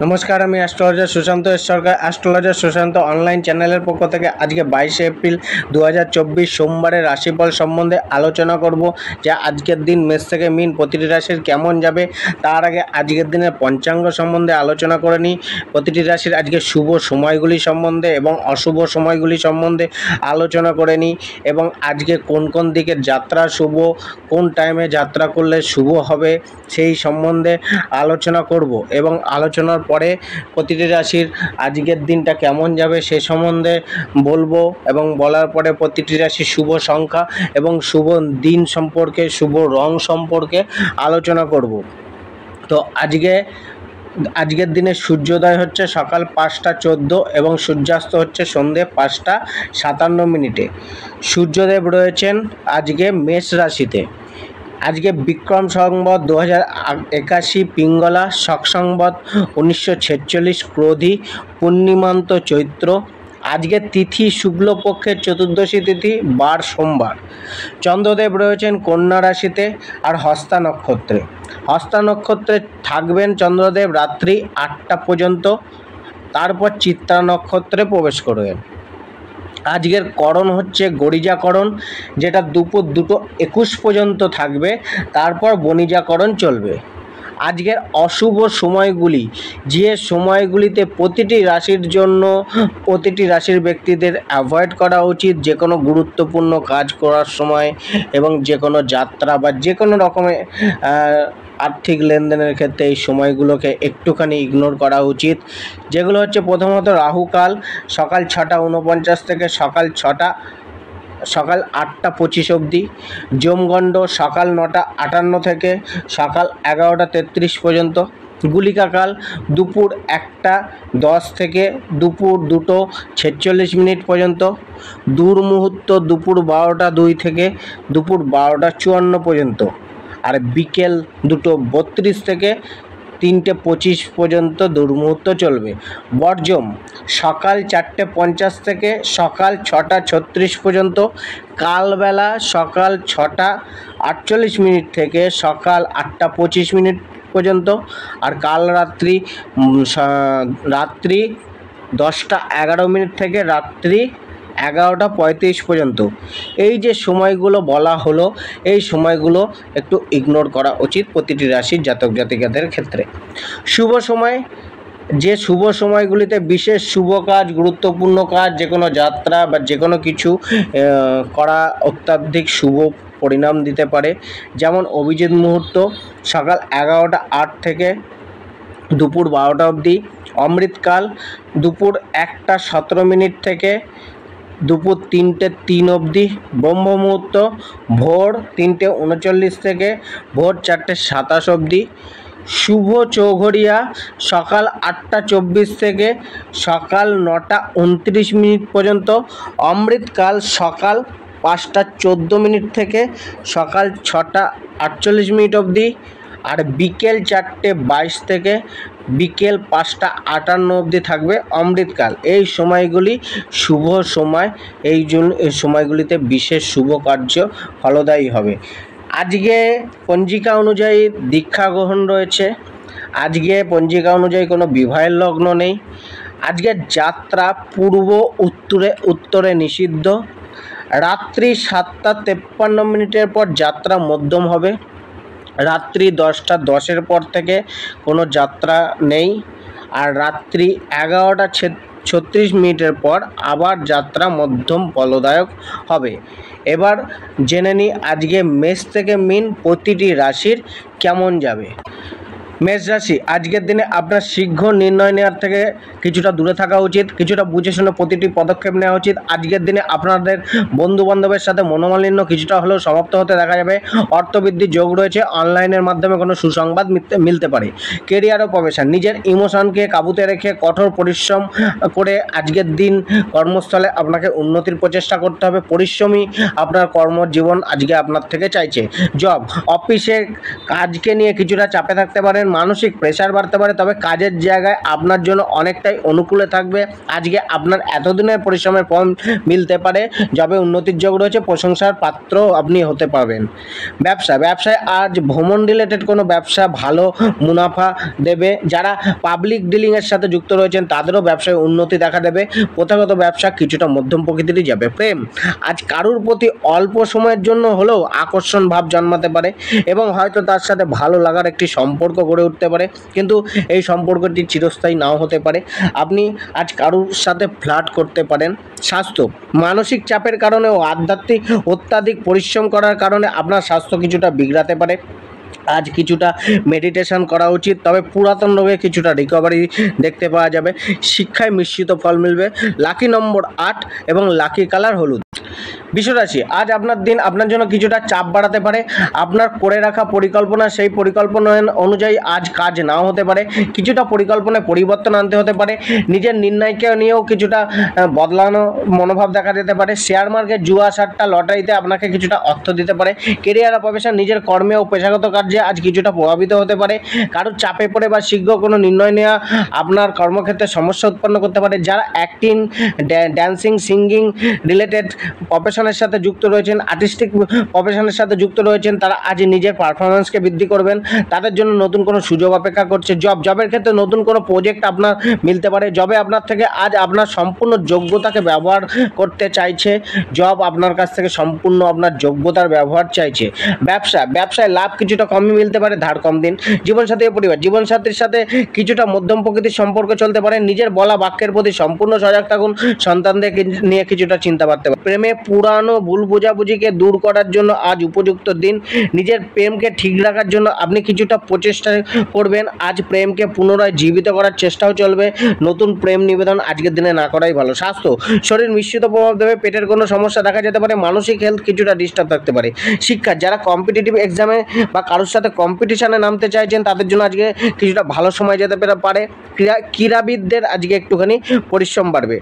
नमस्कार আমি অ্যাস্ট্রোলজার সুশান্ত সরকার astrologer Sushant online চ্যানেলের পক্ষ থেকে আজকে 22 এপ্রিল 2024 সোমবারের রাশিফল সম্বন্ধে আলোচনা করব। যা আজকের দিন মেষ থেকে মীন প্রতিটি রাশির কেমন যাবে তার আগে আজকের দিনের পঞ্চাঙ্গ সম্বন্ধে আলোচনা করে নিই। প্রতিটি রাশির আজকে শুভ সময়গুলি সম্বন্ধে এবং অশুভ সময়গুলি সম্বন্ধে আলোচনা করে নিই এবং আজকে কোন কোন দিকের যাত্রা শুভ, কোন টাইমে যাত্রা করলে শুভ হবে সেই সম্বন্ধে আলোচনা করব এবং আলোচনার পরে প্রতিটি রাশির আজকের দিনটা কেমন যাবে সে সম্বন্ধে বলবো এবং বলার পরে প্রতিটি রাশির শুভ সংখ্যা এবং শুভ দিন সম্পর্কে, শুভ রং সম্পর্কে আলোচনা করব। তো আজকের দিনে সূর্যোদয় হচ্ছে সকাল 5টা 14 এবং সূর্যাস্ত হচ্ছে সন্ধে 5টা 57 সূর্যদেব রয়েছেন আজকে মেষ রাশিতে। আজকে বিক্রম সংবৎ 2081 পিঙ্গলা, শক সংবৎ 1946 ক্রোধী, পূর্ণিমান্ত চৈত্র। আজকে তিথি শুক্লপক্ষের চতুর্দশী তিথি, বার সোমবার। চন্দ্রদেব রয়েছেন কন্যা রাশিতে আর হস্তা নক্ষত্রে। হস্তা নক্ষত্রে থাকবেন চন্দ্রদেব রাত্রি 8টা পর্যন্ত, তারপর চিত্রা নক্ষত্রে প্রবেশ করবেন। আজকের করণ হচ্ছে গরিজাকরণ, যেটা দুপুর 2:21 পর্যন্ত থাকবে, তারপর বনিজাকরণ চলবে। আজকের অশুভ সময়গুলি, যে সময়গুলিতে প্রতিটি রাশির জন্য, প্রতিটি রাশির ব্যক্তিদের অ্যাভয়েড করা উচিত যে কোনো গুরুত্বপূর্ণ কাজ করার সময় এবং যে কোনো যাত্রা বা যে কোনো রকমের আর্থিক লেনদেনের ক্ষেত্রে এই সময়গুলোকে একটুখানি ইগনোর করা উচিত। যেগুলো হচ্ছে প্রথমত রাহুকাল সকাল 6টা 49 থেকে সকাল 8টা 25 অবধি, যমগণ্ড সকাল 9টা 58 থেকে সকাল 11টা 33 পর্যন্ত, গুলিকাকাল দুপুর 1টা 10 থেকে দুপুর 2টো 46 পর্যন্ত, দুর্মুহূর্ত দুপুর 12টা 2 থেকে দুপুর 12টা 54 পর্যন্ত, আর বিকেল 2টো 32 থেকে 3টে 25 পর্যন্ত দুর্মুহূর্ত চলবে। বর্জম সকাল 4টে 50 থেকে সকাল 6টা 36 পর্যন্ত, কালবেলা সকাল 6টা 48 থেকে সকাল 8টা 25 পর্যন্ত, আর কাল রাত্রি 10টা 11 থেকে রাত্রি 11টা 35 পর্যন্ত। এই যে সময়গুলো বলা হলো, এই সময়গুলো একটু ইগনোর করা উচিত প্রতিটি রাশির জাতক জাতিকাদের ক্ষেত্রে। শুভ সময়, যে শুভ সময়গুলিতে বিশেষ শুভ কাজ, গুরুত্বপূর্ণ কাজ, যে কোনো যাত্রা বা যে কোনো কিছু করা অত্যাধিক শুভ পরিণাম দিতে পারে। যেমন অভিজিৎ মুহূর্ত সকাল 11টা 8 থেকে দুপুর 12টা অবধি, অমৃতকাল দুপুর 1টা 17 থেকে দুপুর 3টে 3 অবধি, ব্রহ্ম মুহূর্ত ভোর 3টে 39 থেকে ভোর 4টে 27 অবধি, শুভ চৌঘরিয়া সকাল 8টা 24 থেকে সকাল 9টা 29 পর্যন্ত, অমৃতকাল সকাল 5টা 14 থেকে সকাল 6টা 48 অবধি, আর বিকেল 4টে 22 থেকে বিকেল 5টা 58 অবধি থাকবে অমৃতকাল। এই সময়গুলি শুভ সময়, এই সময়গুলিতে বিশেষ শুভ কার্য ফলদায়ী হবে। আজকে পঞ্জিকা অনুযায়ী দীক্ষা গ্রহণ রয়েছে। আজকে পঞ্জিকা অনুযায়ী কোনো বিবাহের লগ্ন নেই। আজকের যাত্রা পূর্ব উত্তরে নিষিদ্ধ। রাত্রি 7টা 53 পর যাত্রা মধ্যম হবে। রাত্রি 10টা 10 পর থেকে কোনো যাত্রা নেই, আর রাত্রি 11টা 36 পর আবার যাত্রা মধ্যম ফলদায়ক হবে। এবার জেনে নিই আজকে মেষ থেকে মীন প্রতিটি রাশির কেমন যাবে। মেষ রাশি, আজকের দিনে আপনার শীঘ্র নির্ণয় নেওয়ার থেকে কিছুটা দূরে থাকা উচিত, কিছুটা বুঝে শুনে প্রতিটি পদক্ষেপ নেওয়া উচিত। আজকের দিনে আপনাদের বন্ধু বান্ধবের সাথে মনোমালিন্য কিছুটা হলেও সমাপ্ত হতে দেখা যাবে। অর্থবৃদ্ধির যোগ রয়েছে, অনলাইনের মাধ্যমে কোনো সুসংবাদ মিলতে পারে। কেরিয়ার ও প্রফেশন, নিজের ইমোশনকে কাবুতে রেখে কঠোর পরিশ্রম করে আজকের দিন কর্মস্থলে আপনাকে উন্নতির প্রচেষ্টা করতে হবে। পরিশ্রমী আপনার কর্মজীবন আজকে আপনার থেকে চাইছে। জব, অফিসে কাজকে নিয়ে কিছুটা চাপে থাকতে পারেন, মানসিক প্রেশার বাড়তে পারে, তবে কাজের জায়গায় আপনার জন্য অনেকটাই অনুকূলে থাকবে। আজকে আপনার এতদিনের পরিশ্রমের ফল মিলতে পারে, যবে উন্নতির যোগ রয়েছে, প্রশংসার পাত্র আপনি হতে পারবেন। ব্যবসায় আজ ভ্রমণ রিলেটেড কোনো ব্যবসা ভালো মুনাফা দেবে। যারা পাবলিক ডিলিংয়ের সাথে যুক্ত রয়েছেন তাদেরও ব্যবসায় উন্নতি দেখা দেবে। প্রথাগত ব্যবসা কিছুটা মধ্যম প্রকৃতিরই যাবে। প্রেম আজ কারুর প্রতি অল্প সময়ের জন্য হলেও আকর্ষণ ভাব জন্মাতে পারে এবং হয়তো তার সাথে ভালো লাগার একটি সম্পর্ক গড়ে উঠতে পারে, কিন্তু এই সম্পর্কটি চিরস্থায়ী নাও হতে পারে। আপনি আজ কারুর সাথে ফ্লার্ট করতে পারেন। স্বাস্থ্য মানসিক চাপের কারণে ও আধ্যাত্মিক অত্যাধিক পরিশ্রম করার কারণে আপনার স্বাস্থ্য কিছুটা বিগড়াতে পারে। আজ কিছুটা মেডিটেশন করা উচিত, তবে পুরাতন রোগে কিছুটা রিকভারি দেখতে পাওয়া যাবে। শিক্ষায় মিশ্রিত ফল মিলবে। লাকি নম্বর 8 এবং লাকি কালার হলুদ। বিশ্বরাশি আজ আপনার দিন আপনার জন্য কিছুটা চাপ বাড়াতে পারে। আপনার করে রাখা পরিকল্পনা, সেই পরিকল্পনা অনুযায়ী আজ কাজ নাও হতে পারে। কিছুটা পরিকল্পনায় পরিবর্তন আনতে হতে পারে। নিজের নির্ণয়কে নিয়েও কিছুটা বদলানো মনোভাব দেখা যেতে পারে। শেয়ার মার্কেট, জুয়া, সাট্টা, লটারিতে আপনাকে কিছুটা অর্থ দিতে পারে। কেরিয়ার ও প্রফেশন, নিজের কর্মে ও পেশাগত কার্যে আজ কিছুটা প্রভাবিত হতে পারে। কারোর চাপে পড়ে বা শীঘ্র কোনো নির্ণয় নেওয়া আপনার কর্মক্ষেত্রে সমস্যা উৎপন্ন করতে পারে। যারা অ্যাক্টিং, ড্যান্সিং, সিঙ্গিং রিলেটেড প্রফেশনের সাথে যুক্ত রয়েছেন, আর্টিস্টিক প্রফেশনের সাথে যুক্ত রয়েছেন, তারা আজ নিজের পারফরমেন্সকে বৃদ্ধি করবেন। তাদের জন্য নতুন কোনো সুযোগ অপেক্ষা করছে। জবের ক্ষেত্রে নতুন কোনো প্রজেক্ট আপনার মিলতে পারে। জবে আপনার থেকে আজ আপনার সম্পূর্ণ যোগ্যতাকে ব্যবহার করতে চাইছে। জব আপনার কাছ থেকে সম্পূর্ণ আপনার যোগ্যতার ব্যবহার চাইছে। ব্যবসায় লাভ কিছুটা কমই মিলতে পারে, ধার কম দিন। জীবনসাথী ও পরিবার, জীবনসাথীর সাথে কিছুটা মধ্যম প্রকৃতির সম্পর্ক চলতে পারে। নিজের বলা বাক্যের প্রতি সম্পূর্ণ সজাগ থাকুন। সন্তানদের নিয়ে কিছুটা চিন্তা বাড়তে পারে। প্রেমে পুরানো ভুল বোঝাবুঝিকে দূর করার জন্য আজ উপযুক্ত দিন। নিজের প্রেমকে ঠিক রাখার জন্য আপনি কিছুটা প্রচেষ্টা করবেন। আজ প্রেমকে পুনরায় জীবিত করার চেষ্টাও চলবে। নতুন প্রেম নিবেদন আজকের দিনে না করাই ভালো। স্বাস্থ্য শরীর মিশ্রিত প্রভাব দেবে। পেটের কোনো সমস্যা দেখা যেতে পারে। মানসিক হেলথ কিছুটা ডিস্টার্ব থাকতে পারে। শিক্ষা, যারা কম্পিটিটিভ এক্সামে বা কারোর সাথে কম্পিটিশনে নামতে চাইছেন তাদের জন্য আজকে কিছুটা ভালো সময় যেতে পারে। ক্রীড়াবিদদের আজকে একটুখানি পরিশ্রম বাড়বে।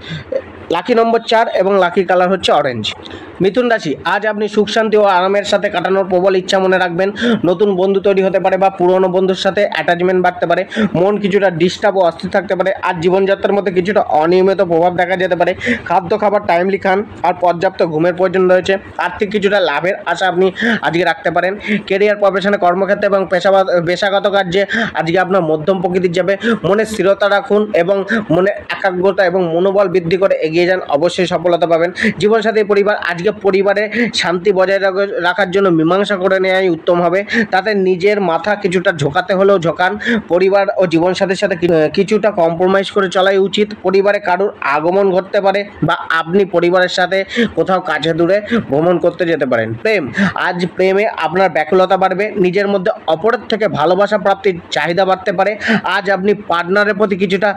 লাকি নম্বর 4 এবং লাকি কালার হচ্ছে অরেঞ্জ। মিথুন রাশি আজ আপনি সুখ শান্তি ও আরামের সাথে কাটানোর প্রবল ইচ্ছা মনে রাখবেন। নতুন বন্ধু তৈরি হতে পারে বা পুরনো বন্ধুর সাথে অ্যাটাচমেন্ট বাড়তে পারে। মন কিছুটা ডিস্টার্ব ও অস্থির থাকতে পারে। আজ জীবনযাত্রার মধ্যে কিছুটা অনিয়মিত প্রভাব দেখা যেতে পারে। খাবার টাইমলি খান আর পর্যাপ্ত ঘুমের প্রয়োজন রয়েছে। আর্থিক কিছুটা লাভের আশা আপনি আজকে রাখতে পারেন। কেরিয়ার, প্রফেশনে, কর্মক্ষেত্রে এবং পেশাগত কার্যে আজকে আপনার মধ্যম প্রকৃতির যাবে। মনে স্থিরতা রাখুন এবং মনে একাগ্রতা এবং মনোবল বৃদ্ধি করে এগিয়ে যান, অবশ্যই সফলতা পাবেন। জীবনসাথী পরিবার, আজকে পরিবারে শান্তি বজায় রাখার জন্য মীমাংসা করে নেওয়াই উত্তম হবে। তাতে নিজের মাথা কিছুটা ঝোঁকাতে হলেও ঝোঁকান। পরিবার ও জীবনসাথীর সাথে কিছুটা কম্প্রোমাইজ করে চলাই উচিত। পরিবারে কারোর আগমন ঘটতে পারে বা আপনি পরিবারের সাথে কোথাও কাছে দূরে ভ্রমণ করতে যেতে পারেন। প্রেম, আজ প্রেমে আপনার ব্যাকুলতা বাড়বে। নিজের মধ্যে অপরের থেকে ভালোবাসা প্রাপ্তির চাহিদা বাড়তে পারে। আজ আপনি পার্টনারের প্রতি কিছুটা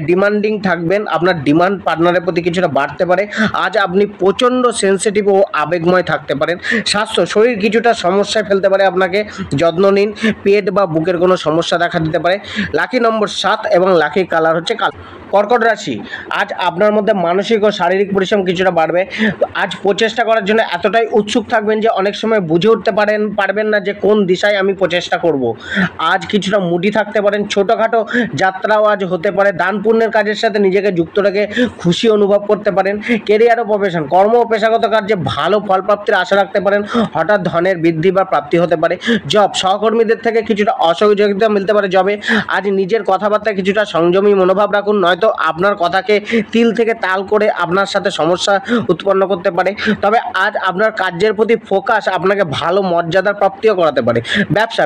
ডিমান্ডিং থাকবেন। আপনার ডিমান্ড পার্টনারের প্রতি কিছুটা বাড়তে পারে। আজ আপনি প্রচণ্ড সেন্সিটিভ ও আবেগময় থাকতে পারেন। স্বাস্থ্য, শরীর কিছুটা সমস্যায় ফেলতে পারে, আপনাকে যত্ন নিন। পেট বা বুকের কোনো সমস্যা দেখা দিতে পারে। লাকি নম্বর 7 এবং লাকি কালার হচ্ছে কালো। কর্কট রাশি আজ আপনার মধ্যে মানসিক ও শারীরিক পরিশ্রম কিছুটা বাড়বে। আজ প্রচেষ্টা করার জন্য এতটাই উৎসুক থাকবেন যে অনেক সময় বুঝে উঠতে পারবেন না যে কোন দিশায় আমি প্রচেষ্টা করব। আজ কিছুটা মুডি থাকতে পারেন। ছোটোখাটো যাত্রাও আজ হতে পারে। দান পুণ্যের কাজের সাথে নিজেকে যুক্ত রেখে খুশি অনুভব করতে পারেন। কেরিয়ার ও প্রফেশন, কর্ম ও পেশাগত কার্যে ভালো ফলপ্রাপ্তির আশা রাখতে পারেন। হঠাৎ ধনের বৃদ্ধি বা প্রাপ্তি হতে পারে। জব, সহকর্মীদের থেকে কিছুটা অসহযোগিতা মিলতে পারে জবে। আজ নিজের কথাবার্তায় কিছুটা সংযমী মনোভাব রাখুন, নয়তো আপনার কথাকে তিল থেকে তাল করে আপনার সাথে সমস্যা উৎপন্ন করতে পারে। তবে আজ আপনার কার্যের প্রতি ফোকাস আপনাকে ভালো মর্যাদার প্রাপ্তিও করাতে পারে।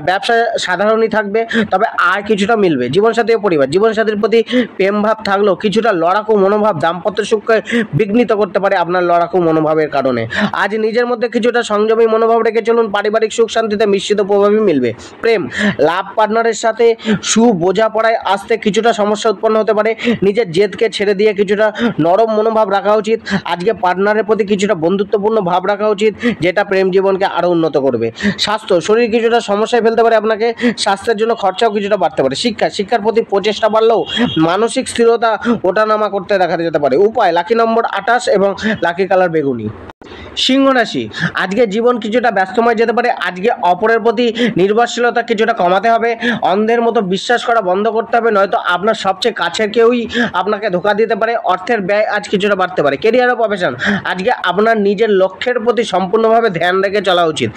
ব্যবসা সাধারণই থাকবে, তবে আর কিছুটা মিলবে। জীবনসাথী ও পরিবার, জীবনসাথীর প্রতি প্রেম ভাব থাকলেও কিছুটা লড়াকু মনোভাব দাম্পত্য সুখকে বিঘ্নিত করতে পারে আপনার লড়াকু মনোভাবের কারণে। আজ নিজের মধ্যে কিছুটা সংযমী মনোভাব রেখে চলুন। পারিবারিক সুখ শান্তিতে মিশ্রিত প্রভাবই মিলবে। প্রেম, লাভ পার্টনারের সাথে বোঝাপড়ায় আসতে কিছুটা সমস্যা উৎপন্ন হতে পারে। নিজের জেদকে ছেড়ে দিয়ে কিছুটা নরম মনোভাব রাখা উচিত। আজকে পার্টনারের প্রতি কিছুটা বন্ধুত্বপূর্ণ ভাব রাখা উচিত, যেটা প্রেম জীবনকে আরও উন্নত করবে। স্বাস্থ্য, শরীর কিছুটা সমস্যায় ফেলতে পারে আপনাকে। স্বাস্থ্যের জন্য খরচাও কিছুটা বাড়তে পারে। শিক্ষার প্রতি প্রচেষ্টা বাড়লেও মানসিক স্থিরতা ওঠানামা করতে দেখা যেতে পারে। উপায়, লাকি নম্বর 28 এবং লাকি কালার বেগুনি। সিংহ রাশি, আজকে জীবন কিছুটা ব্যস্তময় যেতে পারে। আজকে অপরের প্রতি নির্ভরশীলতা কিছুটা কমাতে হবে, অন্ধের মতো বিশ্বাস করা বন্ধ করতে হবে, নয়তো আপনার সবচেয়ে কাছের কেউই আপনাকে ধোঁকা দিতে পারে। অর্থের ব্যয় আজ কিছুটা বাড়তে পারে। কেরিয়ার ও প্রফেশন, আজকে আপনার নিজের লক্ষ্যের প্রতি সম্পূর্ণভাবে ধ্যান রেখে চলা উচিত।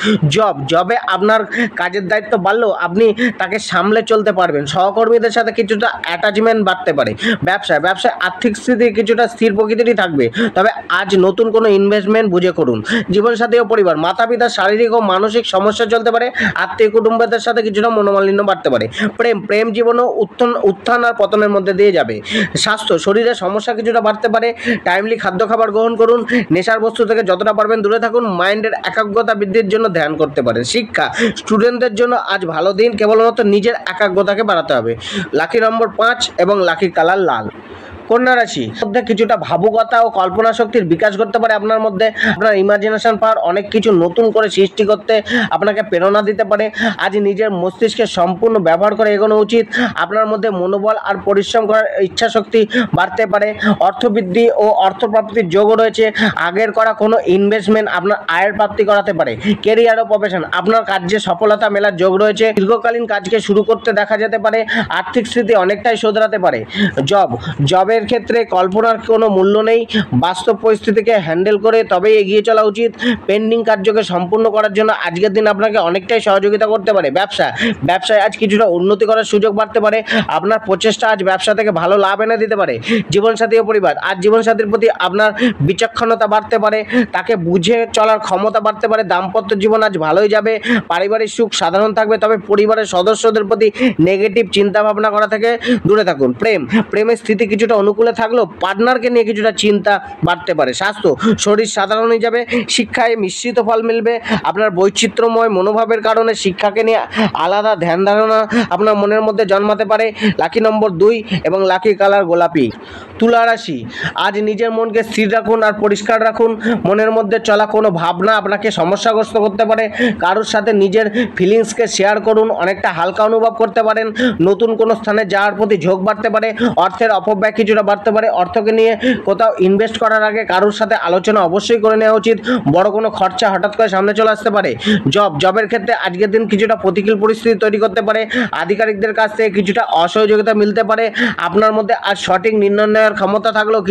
জবে আপনার কাজের দায়িত্ব বাড়লেও আপনি তাকে সামলে চলতে পারবেন। সহকর্মীদের সাথে কিছুটা অ্যাটাচমেন্ট বাড়তে পারে। ব্যবসায় আর্থিক স্থিতি কিছুটা স্থির প্রকৃতিরই থাকবে, তবে আজ নতুন কোনো ইনভেস্টমেন্ট বুঝে করুন। জীবনসাথী ও পরিবার, মাতা পিতার শারীরিক ও মানসিক সমস্যা চলতে পারে। আত্মীয় কুটুম্বদের সাথে কিছুটা মনোমালিন্য বাড়তে পারে। প্রেম জীবনও উত্থান আর পতনের মধ্যে দিয়ে যাবে। স্বাস্থ্য, শরীরের সমস্যা কিছুটা বাড়তে পারে। টাইমলি খাদ্য খাবার গ্রহণ করুন। নেশার বস্তু থেকে যতটা পারবেন দূরে থাকুন। মাইন্ডের একাগ্রতা বৃদ্ধির জন্য ধ্যান করতে পারেন। শিক্ষা, স্টুডেন্টদের জন্য আজ ভালো দিন, কেবলমাত্র নিজের একাগ্রতাকে বাড়াতে হবে। লাকি নম্বর 5 এবং লাকি কালার লাল। কন্যা রাশি মধ্যে কিছুটা ভাবুকতা ও কল্পনা শক্তির বিকাশ করতে পারে। আপনার মধ্যে আপনার ইমাজিনেশন পাওয়ার অনেক কিছু নতুন করে সৃষ্টি করতে আপনাকে প্রেরণা দিতে পারে। আজ নিজের মস্তিষ্কে সম্পূর্ণ ব্যবহার করে এগোনো উচিত। আপনার মধ্যে মনোবল আর পরিশ্রম করার ইচ্ছা শক্তি বাড়তে পারে। অর্থবৃদ্ধি ও অর্থপ্রাপ্তির যোগও রয়েছে। আগের করা কোনো ইনভেস্টমেন্ট আপনার আয়ের প্রাপ্তি করাতে পারে। কেরিয়ার ও প্রফেশন, আপনার কাজে সফলতা মেলার যোগ রয়েছে। দীর্ঘকালীন কাজকে শুরু করতে দেখা যেতে পারে। আর্থিক স্থিতি অনেকটাই শোধরাতে পারে। জবের ক্ষেত্রে কল্পনার কোনো মূল্য নেই। বাস্তব পরিস্থিতিকে হ্যান্ডেল করে তবেই এগিয়ে চলা উচিত। পেন্ডিং কার্যকে সম্পূর্ণ করার জন্য আজকের দিন আপনাকে অনেকটাই সহযোগিতা করতে পারে। ব্যবসায় আজ কিছুটা উন্নতি করার সুযোগ বাড়তে পারে। আপনার প্রচেষ্টা আজ ব্যবসা থেকে ভালো লাভ এনে দিতে পারে। জীবনসাথী ও পরিবার, আজ জীবনসাথীর প্রতি আপনার বিচক্ষণতা বাড়তে পারে। তাকে বুঝে চলার ক্ষমতা বাড়তে পারে। দাম্পত্য জীবন আজ ভালোই যাবে। পারিবারিক সুখ সাধারণ থাকবে, তবে পরিবারের সদস্যদের প্রতি নেগেটিভ চিন্তা ভাবনা করা থেকে দূরে থাকুন। প্রেমের স্থিতি কিছুটা অনুকূলে থাকলেও পার্টনারকে নিয়ে কিছুটা চিন্তা বাড়তে পারে। স্বাস্থ্য, শরীর সাধারণ হয়ে যাবে। শিক্ষায় মিশ্রিত ফল মিলবে। আপনার বৈচিত্র্যময় মনোভাবের কারণে শিক্ষাকে নিয়ে আলাদা ধ্যান ধারণা আপনার মনের মধ্যে জন্মাতে পারে। লাকি নম্বর 2 এবং লাকি কালার গোলাপি। তুলা রাশি, আজ নিজের মনকে স্থির রাখুন আর পরিষ্কার রাখুন। মনের মধ্যে চলা কোনো ভাবনা আপনাকে সমস্যাগ্রস্ত করতে পারে। কারোর সাথে নিজের ফিলিংসকে শেয়ার করুন, অনেকটা হালকা অনুভব করতে পারেন। নতুন কোনো স্থানে যাওয়ার প্রতি ঝোঁক বাড়তে পারে। অর্থের অপব্যয় কিছুটা বাড়তে পারে। অর্থকে নিয়ে কোথাও ইনভেস্ট করার আগে কারোর সাথে আলোচনা অবশ্যই করে নেওয়া উচিত। বড় কোনো খরচা হঠাৎ করে সামনে চলে আসতে পারে। জবের ক্ষেত্রে আজকের দিন কিছুটা প্রতিকূল পরিস্থিতি তৈরি করতে পারে। আধিকারিকদের কাছ থেকে কিছুটা অসহযোগিতা মিলতে পারে। আপনার মধ্যে আজ সঠিক নির্ণয় নেওয়ার ক্ষমতা থাকলেও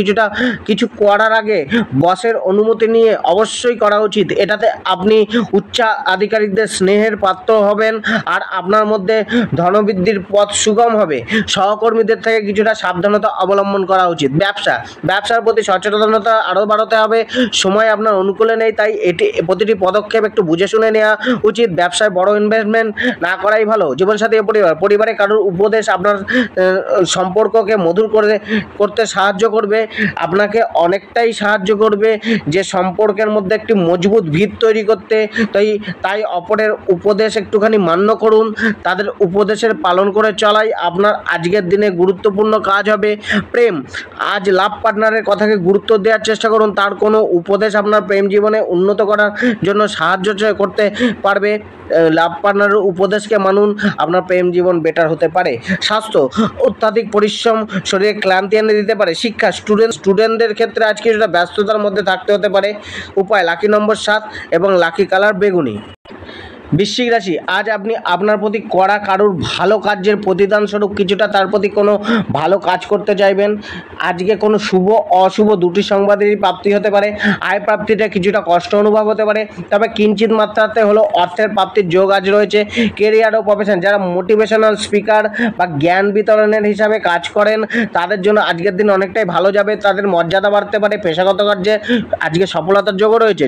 কিছু করার আগে বসের অনুমতি নিয়ে অবশ্যই করা উচিত। এটাতে আপনি উচ্চ আধিকারিকদের স্নেহের পাত্র হবেন আর আপনার মধ্যে ধনবৃদ্ধির পথ সুগম হবে। সহকর্মীদের থেকে কিছুটা সাবধানতা অবলম্বন করা উচিত। ব্যবসার প্রতি সচেতনতা আরও বাড়াতে হবে। সময় আপনার অনুকূলে নেই, তাই প্রতিটি পদক্ষেপ একটু বুঝে শুনে নেওয়া উচিত। ব্যবসায় বড় ইনভেস্টমেন্ট না করাই ভালো। জীবনসাথী ও পরিবারে কারোর উপদেশ আপনার সম্পর্ককে মধুর করতে সাহায্য করবে। আপনাকে অনেকটাই সাহায্য করবে যে সম্পর্কের মধ্যে একটি মজবুত ভিত তৈরি করতে। তাই অপরের উপদেশ একটুখানি মান্য করুন। তাদের উপদেশের পালন করে চলাই আপনার আজকের দিনে গুরুত্বপূর্ণ কাজ হবে। প্রেম, আজ লাভ পার্টনারের কথাকে গুরুত্ব দেওয়ার চেষ্টা করুন। তার কোনো উপদেশ আপনার প্রেম জীবনে উন্নত করার জন্য সাহায্য করতে পারবে। লাভ পার্টনারের উপদেশকে মানুন, আপনার প্রেম জীবন বেটার হতে পারে। স্বাস্থ্য, অত্যাধিক পরিশ্রম শরীরে ক্লান্তি এনে দিতে পারে। শিক্ষা, স্টুডেন্টদের ক্ষেত্রে আজকে কিছুটা ব্যস্ততার মধ্যে থাকতে হতে পারে। উপায়, লাকি নম্বর 7 এবং লাকি কালার বেগুনি। বৃশ্চিক রাশি, আজ আপনি আপনার প্রতি করা কারোর ভালো কার্যের প্রতিদান স্বরূপ কিছুটা তার প্রতি কোনো ভালো কাজ করতে চাইবেন। আজকে কোনো শুভ অশুভ দুটি সংবাদেরই প্রাপ্তি হতে পারে। আয় প্রাপ্তিটা কিছুটা কষ্ট অনুভব হতে পারে, তবে কিঞ্চিত মাত্রাতে হলো অর্থের প্রাপ্তির যোগ আজ রয়েছে। কেরিয়ার ও প্রফেশন, যারা মোটিভেশনাল স্পিকার বা জ্ঞান বিতরণের হিসাবে কাজ করেন তাদের জন্য আজকের দিন অনেকটাই ভালো যাবে। তাদের মর্যাদা বাড়তে পারে। পেশাগত কার্যে আজকে সফলতার যোগও রয়েছে।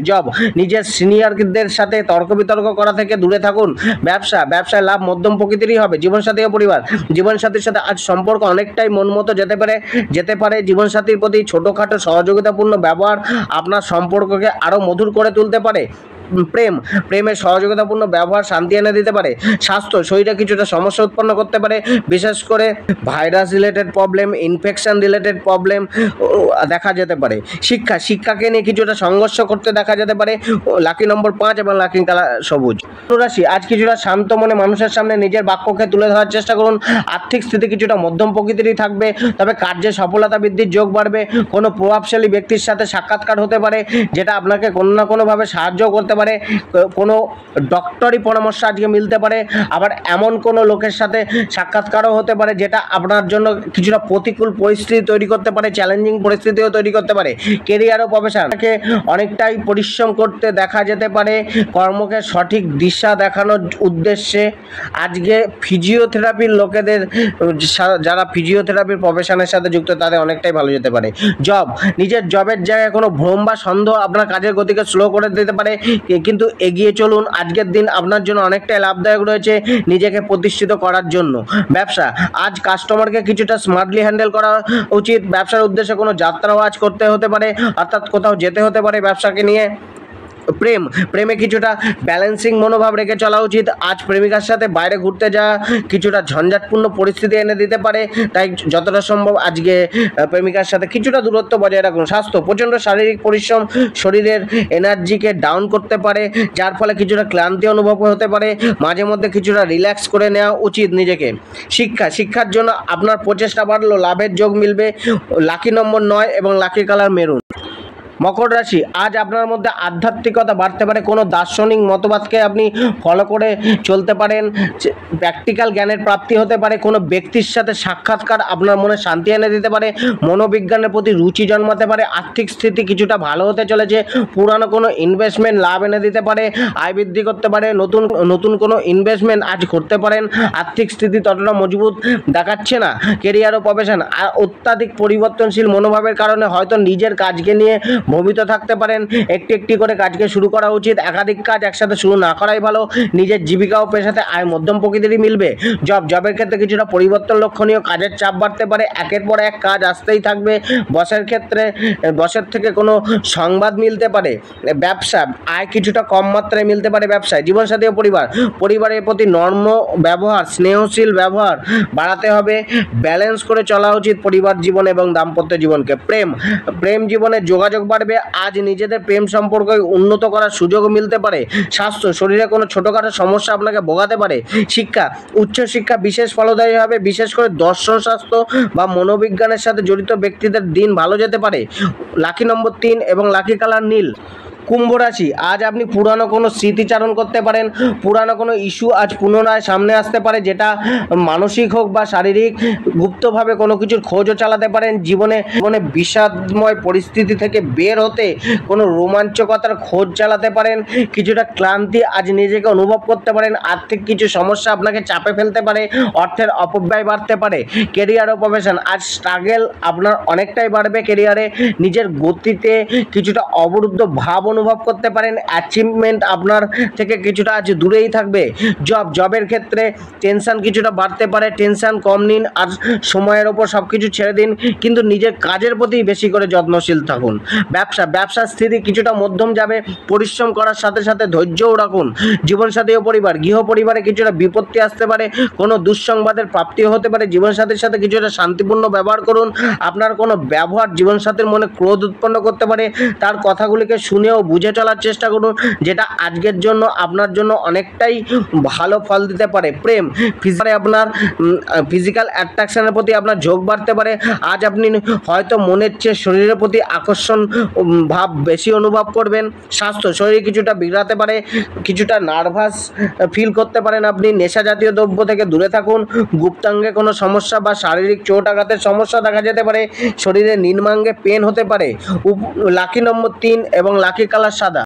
নিজের সিনিয়রদের সাথে তর্ক বিতর্ক করা থেকে দূরে থাকুন। ব্যবসায় লাভ মধ্যম প্রকৃতিরই হবে। জীবনসাথী ও পরিবার, জীবনসাথীর সাথে আজ সম্পর্ক অনেকটাই মন মতো যেতে পারে। জীবনসাথীর প্রতি ছোটোখাটো সহযোগিতাপূর্ণ ব্যবহার আপনার সম্পর্ককে আরও মধুর করে তুলতে পারে। প্রেমের সহযোগিতাপূর্ণ ব্যবহার শান্তি এনে দিতে পারে। স্বাস্থ্য, শরীরে কিছুটা সমস্যা উৎপন্ন করতে পারে, বিশেষ করে virus related problem, infection related problem দেখা যেতে পারে। শিক্ষাকে নিয়ে কিছুটা সংঘর্ষ করতে দেখা যেতে পারে। লাকি নম্বর 5 এবং লাকি কালার সবুজ। রাশি, আজ কিছুটা শান্ত মনে মানুষের সামনে নিজের বাক্যকে তুলে ধরার চেষ্টা করুন। আর্থিক স্থিতি কিছুটা মধ্যম প্রকৃতিরই থাকবে, তবে কার্যে সফলতা বৃদ্ধির যোগ বাড়বে। কোনো প্রভাবশালী ব্যক্তির সাথে সাক্ষাৎকার হতে পারে, যেটা আপনাকে কোনো না কোনোভাবে সাহায্য করতে পারে। কোনো ডক্টরি পরামর্শ আজকে মিলতে পারে। আবার এমন কোনো লোকের সাথে সাক্ষাৎকারও হতে পারে যেটা আপনার জন্য কিছুটা প্রতিকূল পরিস্থিতি তৈরি করতে পারে, চ্যালেঞ্জিং পরিস্থিতিও তৈরি করতে পারে। কেরিয়ার ও প্রফেশনকে অনেকটাই পরিশ্রম করতে দেখা যেতে পারে, কর্মকে সঠিক দিশা দেখানোর উদ্দেশ্যে। আজকে ফিজিওথেরাপির লোকেদের, যারা ফিজিওথেরাপির প্রফেশনের সাথে যুক্ত, তাদের অনেকটাই ভালো যেতে পারে। নিজের জবের জায়গায় কোনো ভ্রম বা সন্দেহ আপনার কাজের গতিকে স্লো করে দিতে পারে, কিন্তু এগিয়ে চলুন। আজকের দিন আপনার জন্য অনেকটাই লাভদায়ক রয়েছে নিজেকে প্রতিষ্ঠিত করার জন্য। ব্যবসা, আজ কাস্টমারকে কিছুটা স্মার্টলি হ্যান্ডেল করা উচিত। ব্যবসার উদ্দেশ্যে কোনো যাত্রাও আজ করতে হতে পারে, অর্থাৎ কোথাও যেতে হতে পারে ব্যবসাকে নিয়ে। প্রেমে কিছুটা ব্যালেন্সিং মনোভাব রেখে চলা উচিত। আজ প্রেমিকার সাথে বাইরে ঘুরতে যাওয়া কিছুটা ঝঞ্ঝাটপূর্ণ পরিস্থিতি এনে দিতে পারে, তাই যতটা সম্ভব আজকে প্রেমিকার সাথে কিছুটা দূরত্ব বজায় রাখুন। স্বাস্থ্য, প্রচণ্ড শারীরিক পরিশ্রম শরীরের এনার্জিকে ডাউন করতে পারে, যার ফলে কিছুটা ক্লান্তি অনুভব হতে পারে। মাঝে মধ্যে কিছুটা রিল্যাক্স করে নেওয়া উচিত নিজেকে। শিক্ষার জন্য আপনার প্রচেষ্টা বাড়লো, লাভের যোগ মিলবে। লাকি নম্বর 9 এবং লাকি কালার মেরুন। মকর রাশি, আজ আপনার মধ্যে আধ্যাত্মিকতা বাড়তে পারে। কোনো দার্শনিক মতবাদকে আপনি ফলো করে চলতে পারেন। প্র্যাকটিক্যাল জ্ঞানের প্রাপ্তি হতে পারে। কোনো ব্যক্তির সাথে সাক্ষাৎকার আপনার মনে শান্তি এনে দিতে পারে। মনোবিজ্ঞানের প্রতি রুচি জন্মাতে পারে। আর্থিক স্থিতি কিছুটা ভালো হতে চলেছে। পুরানো কোনো ইনভেস্টমেন্ট লাভ এনে দিতে পারে, আয় বৃদ্ধি করতে পারে। নতুন কোনো ইনভেস্টমেন্ট আজ করতে পারেন। আর্থিক স্থিতি ততটা মজবুত দেখাচ্ছে না। কেরিয়ার ও প্রফেশন, অত্যাধিক পরিবর্তনশীল মনোভাবের কারণে হয়তো নিজের কাজকে নিয়ে ভ্রমিত থাকতে পারেন। একটি করে কাজকে শুরু করা উচিত। একাধিক কাজ একসাথে শুরু না করাই ভালো। নিজের জীবিকা ও পেশাতে আয় মধ্যম প্রকৃতিরই মিলবে। জবের ক্ষেত্রে কিছুটা পরিবর্তন লক্ষণীয়। কাজের চাপ বাড়তে পারে, একের পর এক কাজ আসতেই থাকবে। বসের থেকে কোনো সংবাদ মিলতে পারে। ব্যবসা, আয় কিছুটা কম মাত্রায় মিলতে পারে ব্যবসায়। জীবনসাথী ও পরিবারের প্রতি নর্ম ব্যবহার, স্নেহশীল ব্যবহার বাড়াতে হবে। ব্যালেন্স করে চলা উচিত পরিবার জীবন এবং দাম্পত্য জীবনকে। প্রেম জীবনে যোগাযোগ বাড়বে। আজ নিজেদের প্রেম সম্পর্ক উন্নত করার সুযোগ মিলতে পারে। স্বাস্থ্য, শরীরে কোনো ছোটখাটো সমস্যা আপনাকে ভোগাতে পারে। শিক্ষা, উচ্চশিক্ষা বিশেষ ফলদায়ী হবে। বিশেষ করে দর্শন শাস্ত্র বা মনোবিজ্ঞানের সাথে জড়িত ব্যক্তিদের দিন ভালো যেতে পারে। লাকি নম্বর 3 এবং লাকি কালার নীল। কুম্ভ রাশি, আজ আপনি পুরানো কোনো স্মৃতিচারণ করতে পারেন। পুরানো কোনো ইস্যু আজ পুনরায় সামনে আসতে পারে, যেটা মানসিক হোক বা শারীরিক। গুপ্তভাবে কোনো কিছুর খোঁজও চালাতে পারেন। জীবনে বিষাদময় পরিস্থিতি থেকে বের হতে কোনো রোমাঞ্চকতার খোঁজ চালাতে পারেন। কিছুটা ক্লান্তি আজ নিজেকে অনুভব করতে পারেন। আর্থিক কিছু সমস্যা আপনাকে চাপে ফেলতে পারে। অর্থের অপব্যয় বাড়তে পারে। কেরিয়ার ও প্রফেশন, আজ স্ট্রাগল আপনার অনেকটাই বাড়বে। কেরিয়ারে নিজের গতিতে কিছুটা অবরুদ্ধ ভাব অনুভব করতে পারেন। অ্যাচিভমেন্ট আপনার থেকে কিছুটা আজ দূরেই থাকবে। জবের ক্ষেত্রে টেনশন কিছুটা বাড়তে পারে। টেনশন কম নিন আর সময়ের ওপর সব কিছু ছেড়ে দিন, কিন্তু নিজের কাজের প্রতি বেশি করে যত্নশীল থাকুন। ব্যবসার স্থিতি কিছুটা মধ্যম যাবে। পরিশ্রম করার সাথে সাথে ধৈর্যও রাখুন। জীবনসাথী ও গৃহ পরিবারে কিছুটা বিপত্তি আসতে পারে। কোনো দুঃসংবাদের প্রাপ্তিও হতে পারে। জীবনসাথীর সাথে কিছুটা শান্তিপূর্ণ ব্যবহার করুন। আপনার কোনো ব্যবহার জীবনসাথীর মনে ক্রোধ উৎপন্ন করতে পারে। তার কথাগুলিকে শুনেও বুঝে চলার চেষ্টা করুন, যেটা আজকের জন্য আপনার জন্য অনেকটাই ভালো ফল দিতে পারে। আপনার ফিজিক্যাল অ্যাট্রাকশনের প্রতি আপনার ঝোঁক বাড়তে পারে। আজ আপনি হয়তো মনের চেয়ে শরীরের প্রতি আকর্ষণ ভাব বেশি অনুভব করবেন। স্বাস্থ্য, শরীর কিছুটা বিগড়াতে পারে। কিছুটা নার্ভাস ফিল করতে পারেন আপনি। নেশা জাতীয় দ্রব্য থেকে দূরে থাকুন। গুপ্তাঙ্গে কোনো সমস্যা বা শারীরিক চোট আঘাতের সমস্যা দেখা যেতে পারে। শরীরে নিম্নাঙ্গে পেন হতে পারে। লাকি নম্বর 3 এবং লাকি কালার সাদা।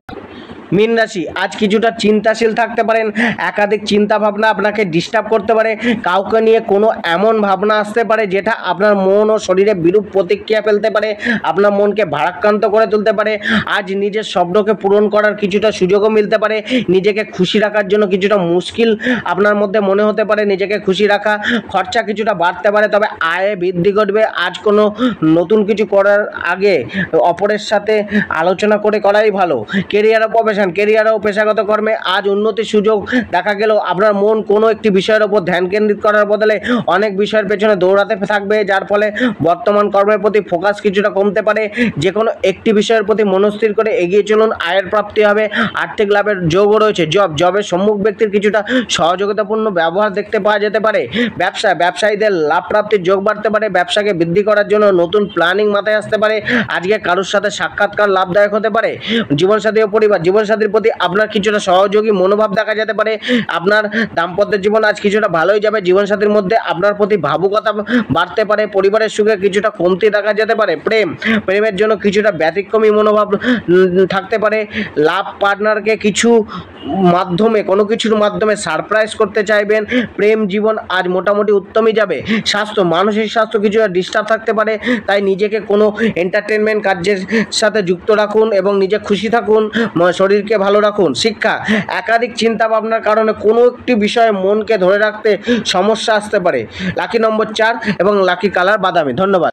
মীন রাশি, আজ কিছুটা চিন্তাশীল থাকতে পারেন। একাধিক চিন্তা ভাবনা আপনাকে ডিস্টার্ব করতে পারে। কাউকে নিয়ে কোনো এমন ভাবনা আসতে পারে যেটা আপনার মন ও শরীরে বিরূপ প্রতিক্রিয়া ফেলতে পারে। আপনার মনকে ভারাক্রান্ত করে তুলতে পারে। আজ নিজের স্বপ্নকে পূরণ করার কিছুটা সুযোগও মিলতে পারে। নিজেকে খুশি রাখার জন্য কিছুটা মুশকিল আপনার মধ্যে মনে হতে পারে। নিজেকে খুশি রাখা, খরচা কিছুটা বাড়তে পারে, তবে আয়ে বৃদ্ধি ঘটবে। আজ কোনো নতুন কিছু করার আগে অপরের সাথে আলোচনা করে করাই ভালো। কেরিয়ার ও প্রফেশন, দেখান। কেরিয়ার ও পেশাগত কর্মে আজ উন্নতির সুযোগ দেখা গেলেও আপনার মন কোনো একটি বিষয়ের উপর ধ্যান কেন্দ্রিত করার বদলে অনেক বিষয়ের পেছনে দৌড়াতে থাকবে, যার ফলে বর্তমান কর্মের প্রতি ফোকাস কিছুটা কমতে পারে। যে কোনো একটি বিষয়ের প্রতি মনস্থির করে এগিয়ে চলুন, আয়ের প্রাপ্তি হবে, আর্থিক লাভের যোগও রয়েছে। জবের সম্মুখ ব্যক্তির কিছুটা সহযোগিতাপূর্ণ ব্যবহার দেখতে পাওয়া যেতে পারে। ব্যবসায়ীদের লাভ প্রাপ্তির যোগ বাড়তে পারে। ব্যবসাকে বৃদ্ধি করার জন্য নতুন প্ল্যানিং মাথায় আসতে পারে। আজকে কারোর সাথে সাক্ষাৎকার লাভদায়ক হতে পারে। জীবনসাথী ও পরিবার, জীবনসাথীর প্রতি আপনার কিছুটা সহযোগী মনোভাব দেখা যেতে পারে। আপনার দাম্পত্য জীবন আজ কিছুটা ভালোই যাবে। জীবনসাথীর মধ্যে আপনার প্রতি ভাবুকতা বাড়তে পারে। পরিবারের সুখে কিছুটা কমতি দেখা যেতে পারে। প্রেমের জন্য কিছুটা ব্যতিক্রমী মনোভাব থাকতে পারে। লাভ পার্টনারকে কোনো কিছুর মাধ্যমে সারপ্রাইজ করতে চাইবেন। প্রেম জীবন আজ মোটামুটি উত্তমই যাবে। মানসিক স্বাস্থ্য কিছুটা ডিস্টার্ব থাকতে পারে, তাই নিজেকে কোনো এন্টারটেনমেন্ট কার্যের সাথে যুক্ত রাখুন এবং নিজে খুশি থাকুন, শরীরকে ভালো রাখুন। শিক্ষা, একাধিক চিন্তা ভাবনার কারণে কোনো একটি বিষয়ে মনকে ধরে রাখতে সমস্যা আসতে পারে। লাকি নম্বর 4 এবং লাকি কালার বাদামি। ধন্যবাদ।